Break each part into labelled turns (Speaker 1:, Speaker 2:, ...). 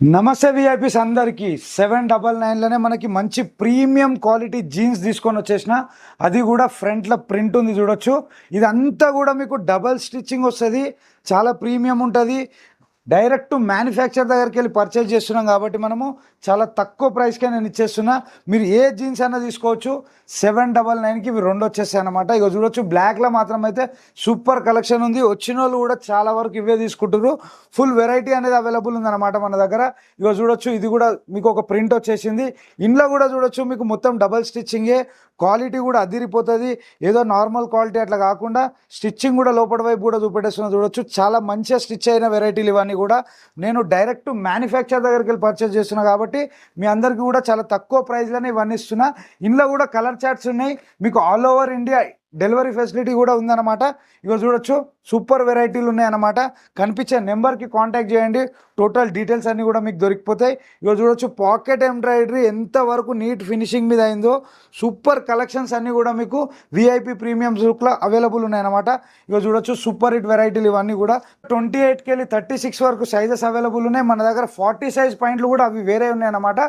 Speaker 1: నమస్తే విఐపీస్ అందరికీ 799లోనే మనకి మంచి ప్రీమియం క్వాలిటీ జీన్స్ తీసుకొని వచ్చేసిన. అది కూడా ఫ్రంట్లో ప్రింట్ ఉంది చూడొచ్చు. ఇదంతా కూడా మీకు డబల్ స్టిచ్చింగ్ వస్తుంది, చాలా ప్రీమియం ఉంటుంది. డైరెక్ట్ మ్యానుఫ్యాక్చర్ దగ్గరికి వెళ్ళి పర్చేజ్ చేస్తున్నాం కాబట్టి మనము చాలా తక్కువ ప్రైస్కే నేను ఇచ్చేస్తున్నా. మీరు ఏ జీన్స్ అయినా తీసుకోవచ్చు. 799కి ఇవి రెండు వచ్చేస్తాయి అనమాట. ఇక చూడొచ్చు, బ్లాక్లో మాత్రం అయితే సూపర్ కలెక్షన్ ఉంది. వచ్చిన వాళ్ళు కూడా చాలా వరకు ఇవే తీసుకుంటారు. ఫుల్ వెరైటీ అనేది అవైలబుల్ ఉందన్నమాట మన దగ్గర. ఇక చూడొచ్చు, ఇది కూడా మీకు ఒక ప్రింట్ వచ్చేసింది. ఇంట్లో కూడా చూడొచ్చు, మీకు మొత్తం డబల్ స్టిచ్చింగే. క్వాలిటీ కూడా అదిరిపోతుంది. ఏదో నార్మల్ క్వాలిటీ అట్లా కాకుండా స్టిచ్చింగ్ కూడా లోపల వైపు కూడా చూపెట్టేస్తున్నా చూడొచ్చు. చాలా మంచిగా స్టిచ్ అయిన వెరైటీలు ఇవన్నీ కూడా. నేను డైరెక్ట్ మ్యానుఫ్యాక్చర్ దగ్గరికి వెళ్ళి పర్చేస్ చేస్తున్నా కాబట్టి మీ అందరికీ కూడా చాలా తక్కువ ప్రైస్లోనే ఇవన్నీ ఇస్తున్నా. ఇందులో కూడా కలర్ చార్ట్స్ ఉన్నాయి. మీకు all over India delivery facility కూడా ఉందన్నమాట. ఇక చూడొచ్చు, సూపర్ వెరైటీలు ఉన్నాయన్నమాట. కనిపించే నెంబర్కి కాంటాక్ట్ చేయండి, టోటల్ డీటెయిల్స్ అన్నీ కూడా మీకు దొరికిపోతాయి. ఇక చూడొచ్చు, పాకెట్ ఎంబ్రాయిడరీ ఎంతవరకు నీట్ ఫినిషింగ్ మీద అయిందో. సూపర్ కలెక్షన్స్ అన్నీ కూడా మీకు విఐపి ప్రీమియం లుక్లో అవైలబుల్ ఉన్నాయన్నమాట. ఇక చూడొచ్చు, సూపర్ హిట్ వెరైటీలు ఇవన్నీ కూడా 28కి వెళ్ళి 36 వరకు సైజెస్ అవైలబుల్ ఉన్నాయి. మన దగ్గర 40 సైజ్ పాయింట్లు కూడా అవి వేరే ఉన్నాయన్నమాట.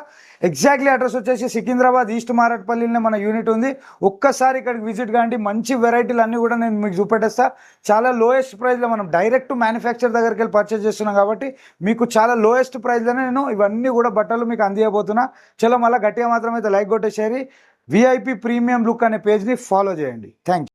Speaker 1: ఎగ్జాక్ట్లీ అడ్రస్ వచ్చేసి సికింద్రాబాద్ ఈస్ట్ మారట్పల్లిలోనే మన యూనిట్ ఉంది. ఒక్కసారి ఇక్కడికి విజిట్ కాండి. మంచి వెరైటీలు అన్నీ కూడా నేను మీకు చూపెట్టేస్తా. చాలా లోయెస్ట్ ప్రైస్లో మనం డైరెక్ట్ మ్యానుఫ్యాక్చర్ దగ్గరికి వెళ్ళి పర్చేస్ చేస్తున్నాం కాబట్టి మీకు చాలా లోయెస్ట్ ప్రైస్లోనే నేను ఇవన్నీ కూడా బట్టలు మీకు అందియబోతున్నా. చలో, మళ్ళీ గట్టిగా మాత్రం అయితే లైక్ కొట్టేసేరి. విఐపి ప్రీమియం లుక్ అనే పేజ్ని ఫాలో చేయండి. Thank you.